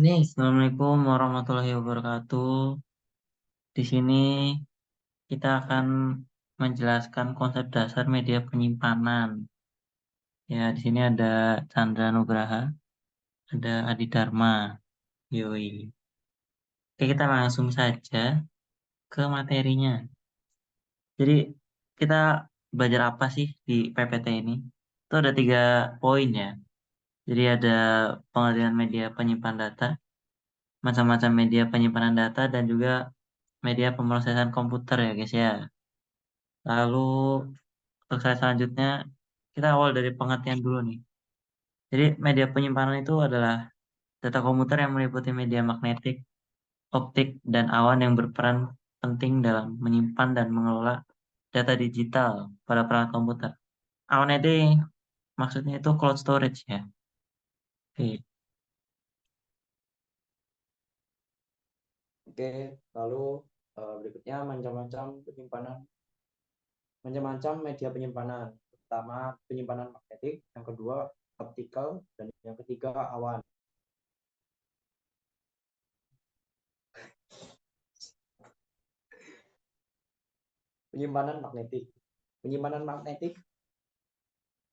Assalamualaikum warahmatullahi wabarakatuh. Di sini kita akan menjelaskan konsep dasar media penyimpanan. Ya, di sini ada Chandra Nugraha, ada Adi Dharma. Yoi. Oke, kita langsung saja ke materinya. Jadi, kita belajar apa sih di PPT ini? Itu ada 3 poin ya. Jadi ada pengertian media penyimpan data, macam-macam media penyimpanan data, dan juga media pemrosesan komputer ya guys ya. Lalu untuk slide selanjutnya kita awal dari pengertian dulu nih. Jadi media penyimpanan itu adalah data komputer yang meliputi media magnetik, optik, dan awan yang berperan penting dalam menyimpan dan mengelola data digital pada perangkat komputer. Awan itu maksudnya itu cloud storage ya. Oke. Oke, lalu berikutnya macam-macam media penyimpanan. Pertama, penyimpanan magnetik, yang kedua optikal, dan yang ketiga awan. Penyimpanan magnetik. Penyimpanan magnetik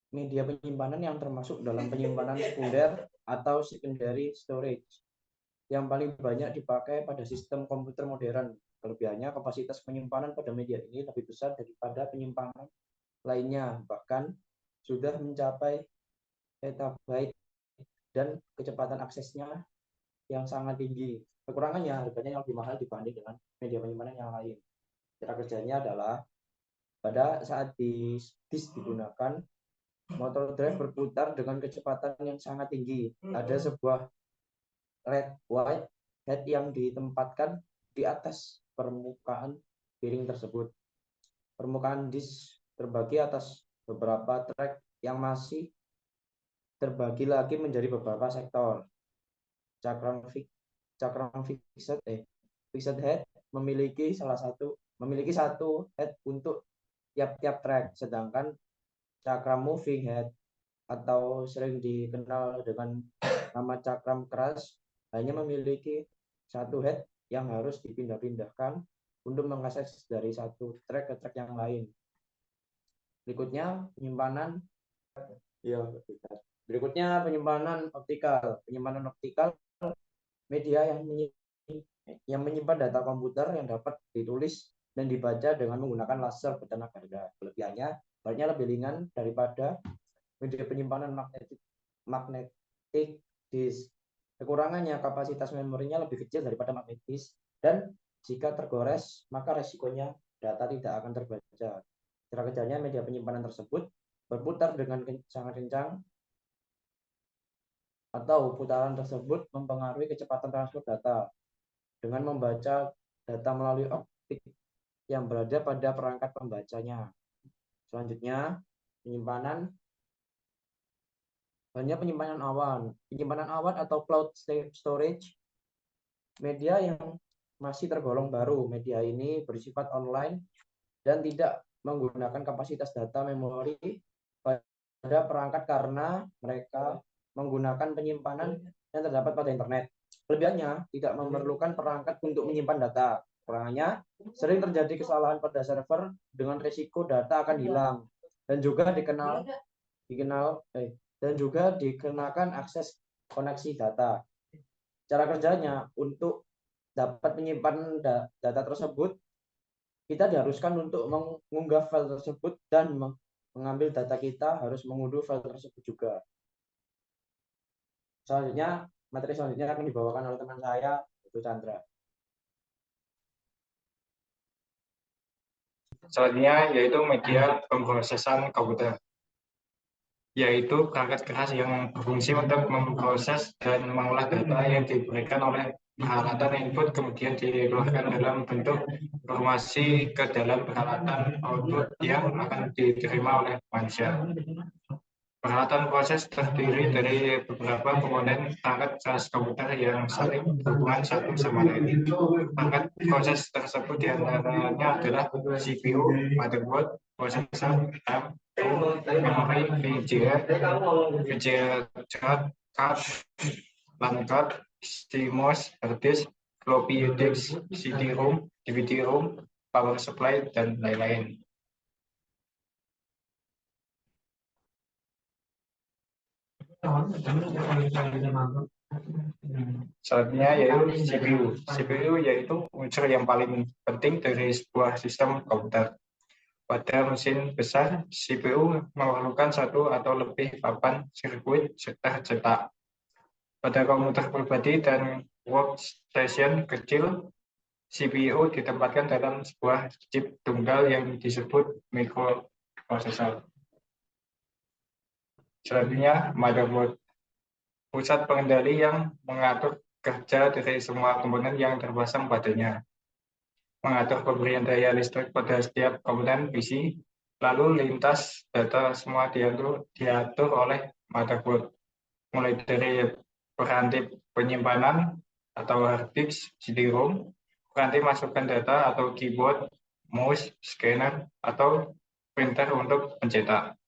media penyimpanan yang termasuk dalam penyimpanan sekunder atau secondary storage yang paling banyak dipakai pada sistem komputer modern. Kelebihannya, kapasitas penyimpanan pada media ini lebih besar daripada penyimpanan lainnya, bahkan sudah mencapai petabyte dan kecepatan aksesnya yang sangat tinggi. Kekurangannya, harganya yang lebih mahal dibanding dengan media penyimpanan yang lain. Cara kerjanya adalah pada saat disk digunakan, motor drive berputar dengan kecepatan yang sangat tinggi. Ada sebuah red white head yang ditempatkan di atas permukaan piring tersebut. Permukaan disk terbagi atas beberapa track yang masih terbagi lagi menjadi beberapa sektor. Cakram fixed head memiliki satu head untuk tiap-tiap track, sedangkan cakram moving head atau sering dikenal dengan nama cakram keras hanya memiliki satu head yang harus dipindah-pindahkan untuk mengakses dari satu track ke track yang lain. Berikutnya penyimpanan optikal. Penyimpanan optikal media yang menyimpan data komputer yang dapat ditulis dan dibaca dengan menggunakan laser bertenaga rendah. Kelebihannya, bahannya lebih ringan daripada media penyimpanan magnetik disk. Kekurangannya, kapasitas memorinya lebih kecil daripada magnetic disk, dan jika tergores, maka resikonya data tidak akan terbaca. Cara kerjanya, media penyimpanan tersebut berputar dengan sangat kencang, atau putaran tersebut mempengaruhi kecepatan transfer data dengan membaca data melalui optik yang berada pada perangkat pembacanya. Selanjutnya, penyimpanan awan. Penyimpanan awan atau cloud storage, media yang masih tergolong baru. Media ini bersifat online dan tidak menggunakan kapasitas data memori pada perangkat karena mereka menggunakan penyimpanan yang terdapat pada internet. Kelebihannya, tidak memerlukan perangkat untuk menyimpan data. Kekurangannya, sering terjadi kesalahan pada server dengan risiko data akan hilang dan juga dikenakan akses koneksi data. Cara kerjanya, untuk dapat menyimpan data tersebut, kita diharuskan untuk mengunggah file tersebut, dan mengambil data kita harus mengunduh file tersebut juga. Materi selanjutnya akan dibawakan oleh teman saya, itu Chandra. Selanjutnya yaitu media pemrosesan komputer, yaitu perangkat keras yang berfungsi untuk memproses dan mengolah data yang diberikan oleh peralatan input, kemudian dikeluarkan dalam bentuk informasi ke dalam peralatan output yang akan diterima oleh manusia. Peralatan proses terdiri dari beberapa komponen perangkat keras komputer yang saling berhubungan satu sama lain. Perangkat proses tersebut diantaranya adalah CPU, motherboard, prosesor, RAM, memori, VGA card, LAN card, CMOS, hard disk, floppy disk, CD-ROM, DVD-ROM, power supply, dan lain-lain. Selanjutnya yaitu CPU. CPU yaitu unsur yang paling penting dari sebuah sistem komputer. Pada mesin besar, CPU memerlukan satu atau lebih papan sirkuit serta cetak. Pada komputer pribadi dan workstation kecil, CPU ditempatkan dalam sebuah chip tunggal yang disebut mikroprosesor. Selanjutnya, motherboard. Pusat pengendali yang mengatur kerja dari semua komponen yang terpasang padanya. Mengatur pemberian daya listrik pada setiap komponen PC, lalu lintas data semua diatur oleh motherboard, mulai dari peranti penyimpanan atau hard disk CD-ROM, peranti masukkan data atau keyboard, mouse, scanner, atau printer untuk mencetak.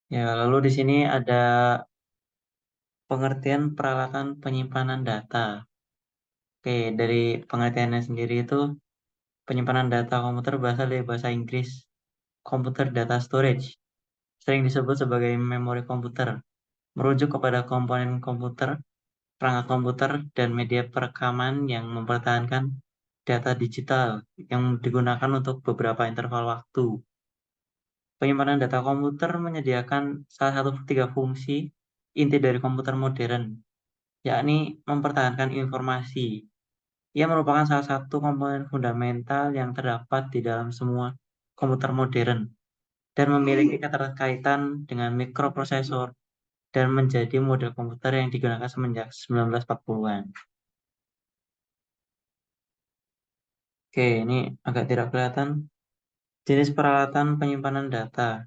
Ya, lalu di sini ada pengertian peralatan penyimpanan data. Oke, dari pengertiannya sendiri itu penyimpanan data komputer berasal dari bahasa Inggris computer data storage, sering disebut sebagai memori komputer, merujuk kepada komponen komputer, perangkat komputer, dan media perekaman yang mempertahankan data digital yang digunakan untuk beberapa interval waktu. Penyimpanan data komputer menyediakan salah satu tiga fungsi inti dari komputer modern, yakni mempertahankan informasi. Ia merupakan salah satu komponen fundamental yang terdapat di dalam semua komputer modern dan memiliki keterkaitan dengan mikroprosesor dan menjadi model komputer yang digunakan semenjak 1940-an. Oke, ini agak tidak kelihatan. Jenis peralatan penyimpanan data.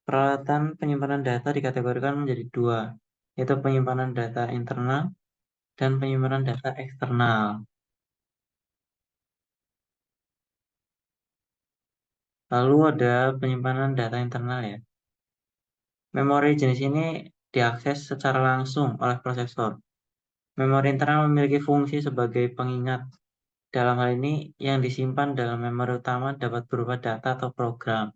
Peralatan penyimpanan data dikategorikan menjadi dua, yaitu penyimpanan data internal dan penyimpanan data eksternal. Lalu ada penyimpanan data internal ya. Memori jenis ini diakses secara langsung oleh prosesor. Memori internal memiliki fungsi sebagai pengingat. Dalam hal ini, yang disimpan dalam memori utama dapat berupa data atau program.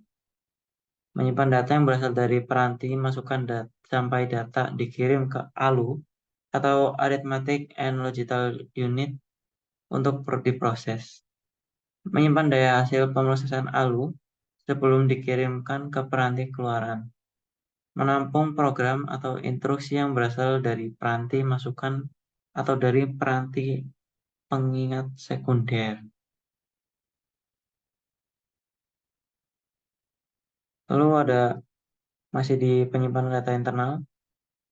Menyimpan data yang berasal dari peranti masukkan sampai data dikirim ke ALU atau Arithmetic and Logical Unit untuk diproses. Menyimpan daya hasil pemrosesan ALU sebelum dikirimkan ke peranti keluaran. Menampung program atau instruksi yang berasal dari peranti masukan atau dari peranti pengingat sekunder. Lalu ada masih di penyimpanan data internal,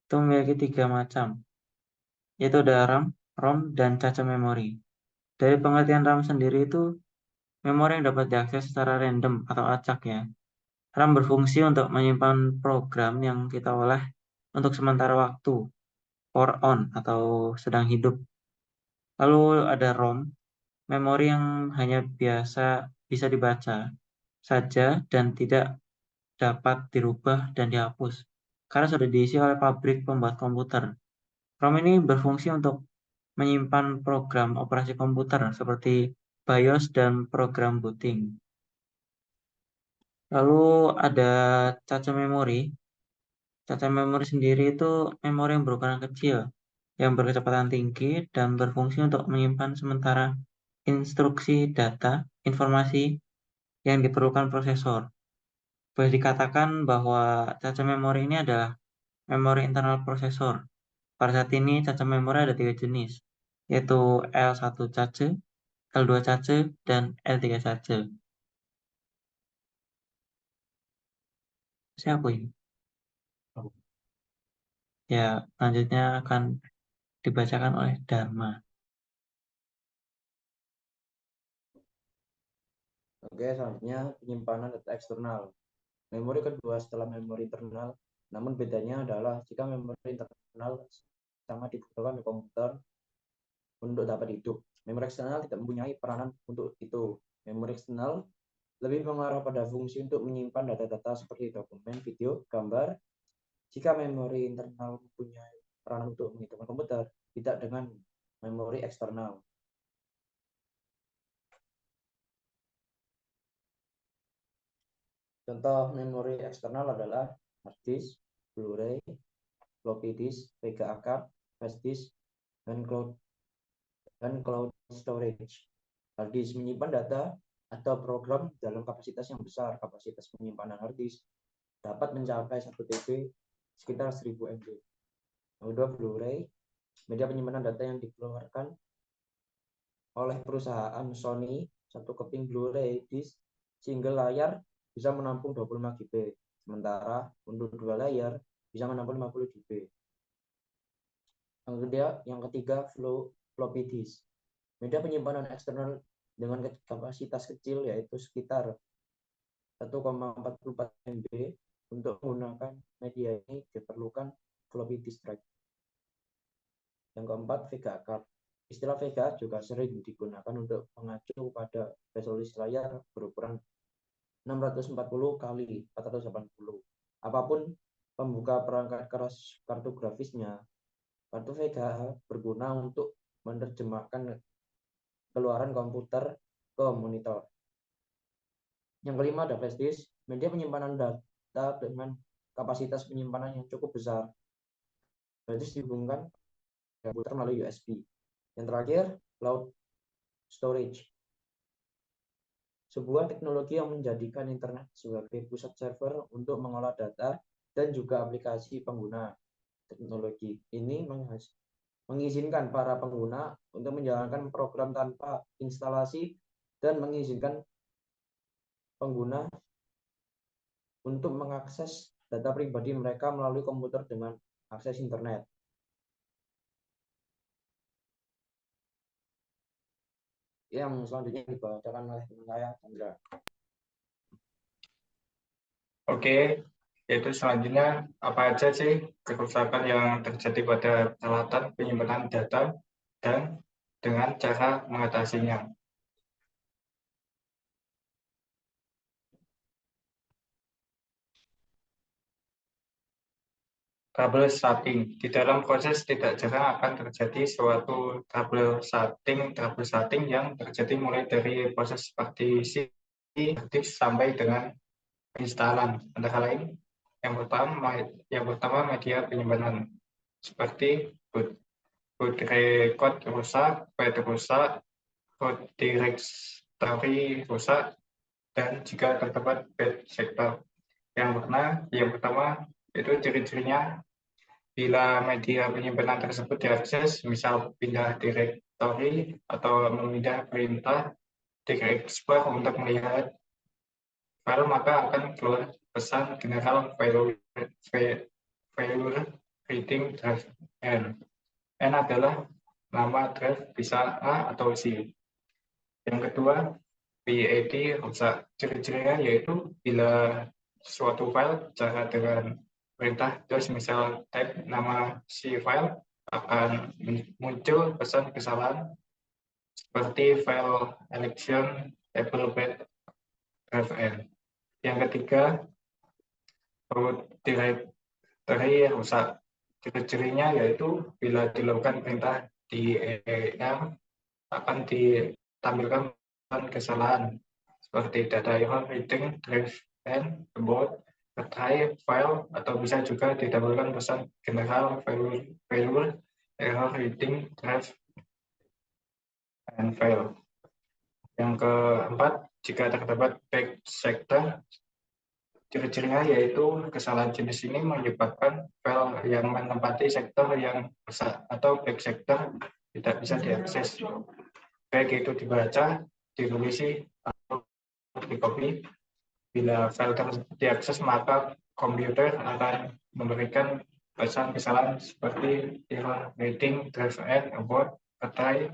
itu memiliki tiga macam, yaitu ada RAM, ROM, dan cache memori. Dari pengertian RAM sendiri itu memori yang dapat diakses secara random atau acak ya. RAM berfungsi untuk menyimpan program yang kita oleh untuk sementara waktu, for on atau sedang hidup. Lalu ada ROM, memori yang hanya bisa dibaca saja dan tidak dapat dirubah dan dihapus karena sudah diisi oleh pabrik pembuat komputer. ROM ini berfungsi untuk menyimpan program operasi komputer seperti BIOS dan program booting. Lalu ada cache memori. Cache memori sendiri itu memori yang berukuran kecil, yang berkecepatan tinggi dan berfungsi untuk menyimpan sementara instruksi data, informasi yang diperlukan prosesor. Boleh dikatakan bahwa cache memori ini adalah memori internal prosesor. Pada saat ini cache memori ada tiga jenis, yaitu L1 cache, L2 cache, dan L3 cache. Siapa ini? Ya, selanjutnya akan dibacakan oleh Dharma. Oke, selanjutnya penyimpanan data eksternal. Memori kedua setelah memori internal, namun bedanya adalah jika memori internal sangat dibutuhkan di komputer untuk dapat hidup. Memori eksternal tidak mempunyai peranan untuk itu. Memori eksternal lebih mengarah pada fungsi untuk menyimpan data-data seperti dokumen, video, gambar. Jika memori internal mempunyai peranan untuk menghidupkan komputer, tidak dengan memori eksternal. Contoh memori eksternal adalah hard disk, Blu-ray, floppy disk, VGA card, flash disk, dan cloud storage. Hard disk menyimpan data atau program dalam kapasitas yang besar. Kapasitas penyimpanan hard disk dapat mencapai 1 TB, sekitar 1000 MB. Yang kedua, Blu-ray, media penyimpanan data yang dikeluarkan oleh perusahaan Sony. Satu keping Blu-ray disk single layar bisa menampung 25 GB, sementara untuk 2 layar bisa menampung 50 GB. Yang ketiga, floppy disk, media penyimpanan eksternal dengan kapasitas kecil, yaitu sekitar 1,44 MB. Untuk menggunakan media ini diperlukan floppy disk drive. Yang keempat, VGA card. Istilah VGA juga sering digunakan untuk mengacu pada resolusi layar berukuran 640 kali 480. Apapun pembuka perangkat keras kartu grafisnya, kartu VGA berguna untuk menerjemahkan keluaran komputer ke monitor. Yang kelima, ada flash disk, media penyimpanan data dengan kapasitas penyimpanan yang cukup besar. Flash disk dihubungkan ke komputer melalui USB. Yang terakhir, cloud storage, sebuah teknologi yang menjadikan internet sebagai pusat server untuk mengolah data dan juga aplikasi pengguna. Teknologi ini mengizinkan para pengguna untuk menjalankan program tanpa instalasi dan mengizinkan pengguna untuk mengakses data pribadi mereka melalui komputer dengan akses internet. Yang selanjutnya dibacakan oleh teman saya, Chandra. Oke, yaitu selanjutnya apa aja sih kerusakan yang terjadi pada peralatan penyimpanan data dan dengan cara mengatasinya. Trouble shooting. Di dalam proses tidak jarang akan terjadi suatu trouble shooting yang terjadi mulai dari proses partisi sampai dengan instalan. Antara lain, yang pertama media penyimpanan seperti boot record rusak, pad rusak, boot directory rusak, dan jika terdapat bad sector. Yang pertama itu ciri-cirinya bila media penyimpanan tersebut diakses, misal pindah directory atau memindah perintah direxplore untuk melihat file, maka akan keluar pesan general failure reading drive N. N adalah nama drive, bisa A atau C. Yang kedua, PID rusak. Ciri-cirinya yaitu bila suatu file cara dengan perintah terus misal type nama si file, akan muncul pesan kesalahan seperti file election table bed drive N. Yang ketiga, root directory rusak. Ciri-cirinya yaitu bila dilakukan perintah di ER akan ditampilkan kesalahan seperti data error reading drive N about retry file, atau bisa juga ditampilkan pesan general failure error reading drive and file. Yang keempat, jika terdapat bad sector, ciri-cirinya yaitu kesalahan jenis ini menyebabkan file yang menempati sektor yang rusak atau bad sector tidak bisa diakses, baik itu dibaca, direvisi, atau di-copy. Bila file tersebut diakses, maka komputer akan memberikan pesan kesalahan seperti error reading drive N about retry.